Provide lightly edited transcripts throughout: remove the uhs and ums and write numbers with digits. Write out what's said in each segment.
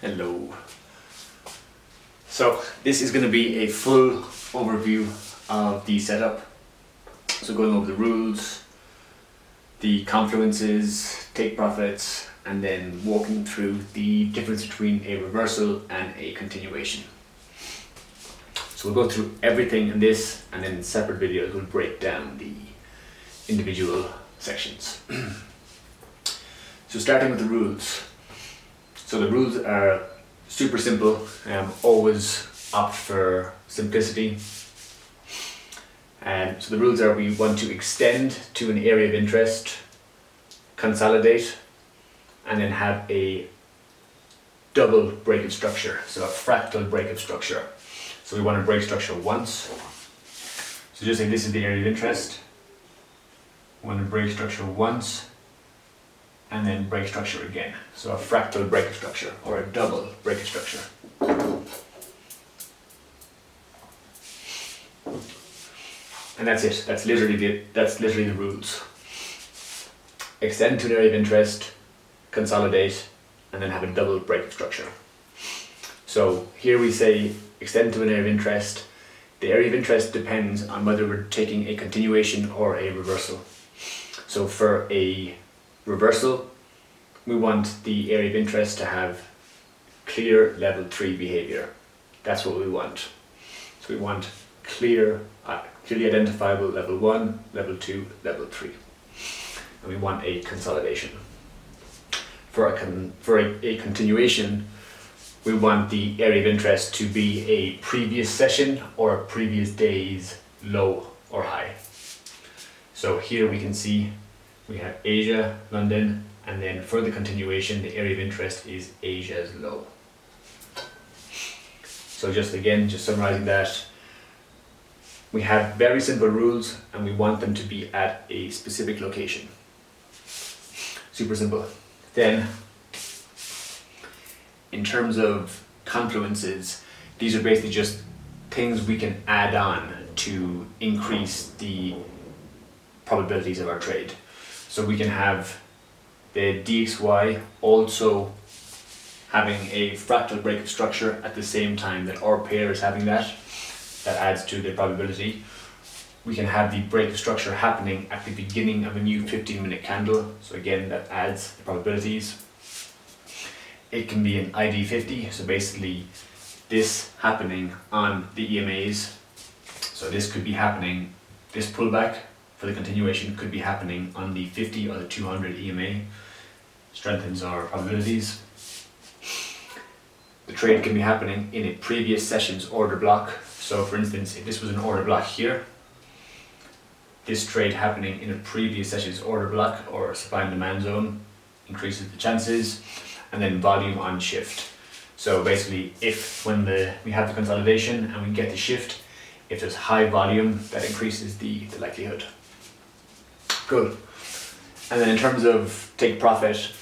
Hello. So this is going to be a full overview of the setup. So going over the rules, the confluences, take profits, and then walking through the difference between a reversal and a continuation. So we'll go through everything in this, and then in separate videos we'll break down the individual sections. So starting with the rules. So the rules are super simple. Always opt for simplicity. So the rules are: we want to extend to an area of interest, consolidate, and then have a double breakup structure, so a fractal breakup structure. So we want to break structure once. So just say this is the area of interest. We want to break structure once, and then break structure again. So a fractal breakup structure or a double breakup structure. And that's it. That's literally the rules. Extend to an area of interest, consolidate, and then have a double breakup structure. So here we say extend to an area of interest. The area of interest depends on whether we're taking a continuation or a reversal. So for a reversal, we want the area of interest to have clear level 3 behavior. That's what we want. So we want clearly identifiable level 1, level 2, level 3. And we want a consolidation. For a continuation, we want the area of interest to be a previous session or a previous day's low or high. So here we can see we have Asia, London, and then for the continuation, the area of interest is Asia's low. So just summarizing that, we have very simple rules and we want them to be at a specific location. Super simple. Then, in terms of confluences, these are basically just things we can add on to increase the probabilities of our trade. So we can have the DXY also having a fractal breakup structure at the same time that our pair is having that. That adds to the probability. We can have the breakup structure happening at the beginning of a new 15-minute candle. So again, that adds the probabilities. It can be an ID50, so basically this happening on the EMAs. So this could be happening, this pullback for the continuation could be happening on the 50 or the 200 EMA. Strengthens our probabilities. The trade can be happening in a previous session's order block. So for instance, if this was an order block here, this trade happening in a previous session's order block or supply and demand zone increases the chances. And then volume on shift. So basically, if when we have the consolidation and we get the shift, if there's high volume, that increases the likelihood. Good. And then in terms of take profit,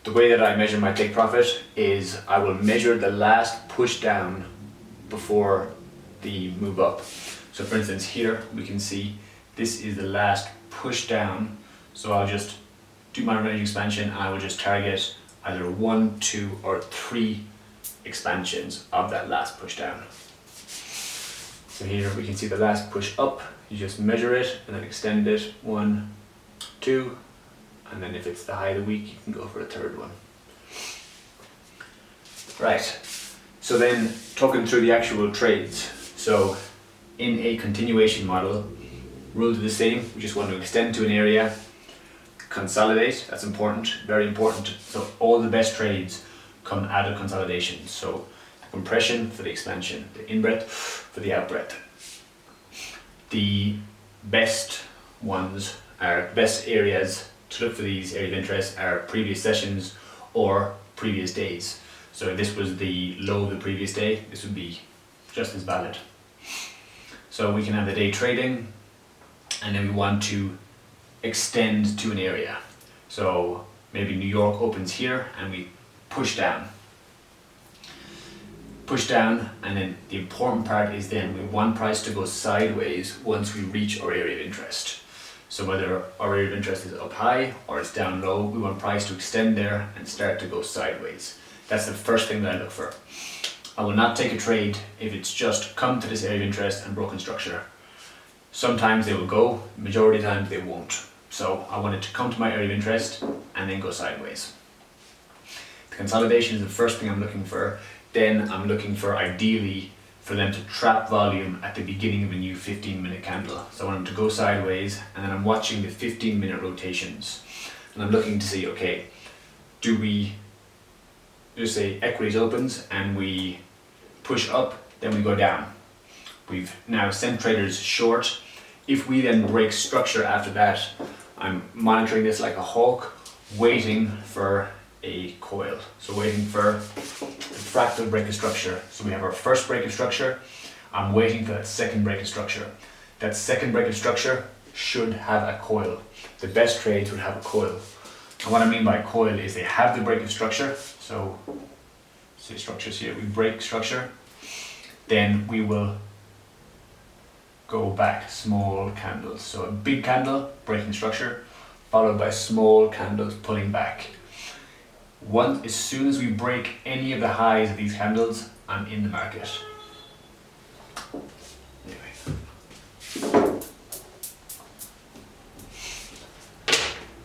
the way that I measure my take profit is I will measure the last push down before the move up. So for instance, here we can see this is the last push down. So I'll just do my range expansion and I will just target either 1, 2, or 3 expansions of that last push down. So here we can see the last push up. You just measure it and then extend it 1, 2, and then if it's the high of the week, you can go for a third one. Right. So then talking through the actual trades. So in a continuation model, rules are the same. We just want to extend to an area. Consolidate, that's important, very important. So all the best trades come out of consolidation. So the compression for the expansion, the in-breath for the out-breath. The best areas to look for these areas of interest are previous sessions or previous days. So if this was the low of the previous day, this would be just as valid. So we can have the day trading, and then we want to extend to an area. So maybe New York opens here and we push down, and then the important part is then we want price to go sideways once we reach our area of interest. So whether our area of interest is up high or it's down low, we want price to extend there and start to go sideways. That's the first thing that I look for. I will not take a trade if it's just come to this area of interest and broken structure. Sometimes they will go, majority of the times they won't. So I want it to come to my area of interest and then go sideways. The consolidation is the first thing I'm looking for. Then I'm looking for, ideally, for them to trap volume at the beginning of a new 15-minute candle. So I want them to go sideways, and then I'm watching the 15-minute rotations. And I'm looking to see, okay, do we, just say equities opens and we push up, then we go down. We've now sent traders short. If we then break structure after that, I'm monitoring this like a hawk, waiting for a coil. So waiting for a fractal break of structure. So we have our first break of structure. I'm waiting for that second break of structure. That second break of structure should have a coil. The best trades would have a coil. And what I mean by coil is they have the break of structure. So say structures here, we break structure, then we will go back small candles. So a big candle breaking structure, followed by small candles pulling back. As soon as we break any of the highs of these candles, I'm in the market. Anyway.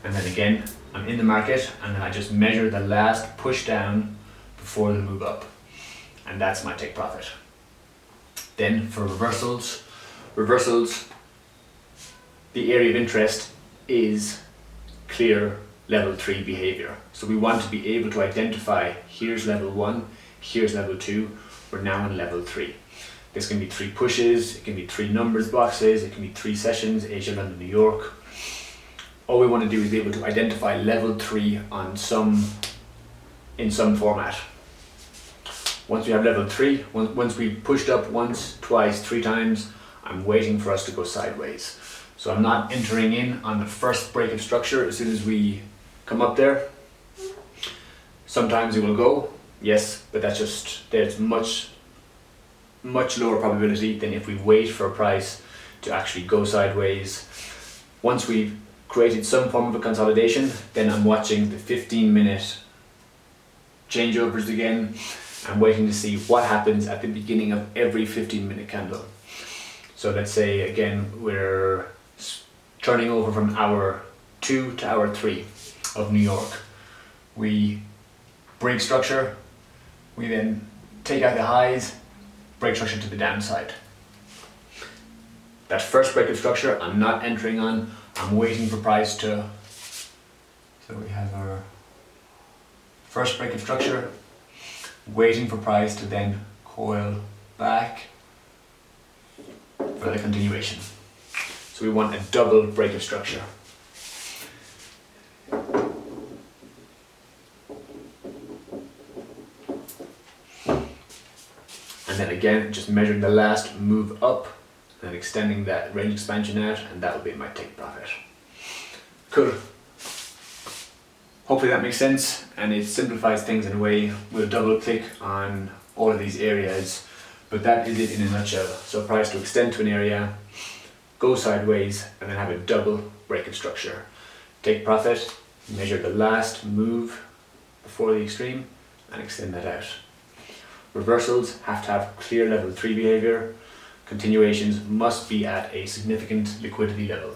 And then again, I'm in the market, and then I just measure the last push down before the move up. And that's my take profit. Then for reversals, the area of interest is clear level 3 behavior. So we want to be able to identify, here's level 1, here's level 2, we're now in level 3. This can be 3 pushes, it can be 3 numbers boxes, it can be 3 sessions, Asia, London, New York. All we want to do is be able to identify level 3 in some format. Once we have level 3, once we pushed up once, twice, 3 times, I'm waiting for us to go sideways. So I'm not entering in on the first break of structure as soon as we come up there. Sometimes it will go, yes, but there's much lower probability than if we wait for a price to actually go sideways. Once we've created some form of a consolidation, then I'm watching the 15-minute changeovers again. I'm waiting to see what happens at the beginning of every 15-minute candle. So let's say again we're turning over from hour 2 to hour 3 of New York. We break structure, we then take out the highs, break structure to the downside. That first break of structure I'm not entering on, I'm waiting for price to, so we have our first break of structure, waiting for price to then coil back for the continuation. So we want a double break of structure. And then again, just measuring the last move up and then extending that range expansion out, and that will be my take profit. Cool. Hopefully that makes sense and it simplifies things in a way. We'll double click on all of these areas, but that is it in a nutshell. So price to extend to an area, go sideways, and then have a double break of structure. Take profit, measure the last move before the extreme, and extend that out. Reversals have to have clear level 3 behavior. Continuations must be at a significant liquidity level.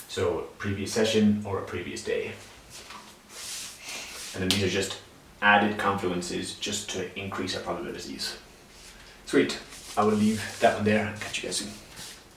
So previous session or a previous day. And then these are just added confluences just to increase our probabilities. Sweet. I will leave that one there and catch you guys soon.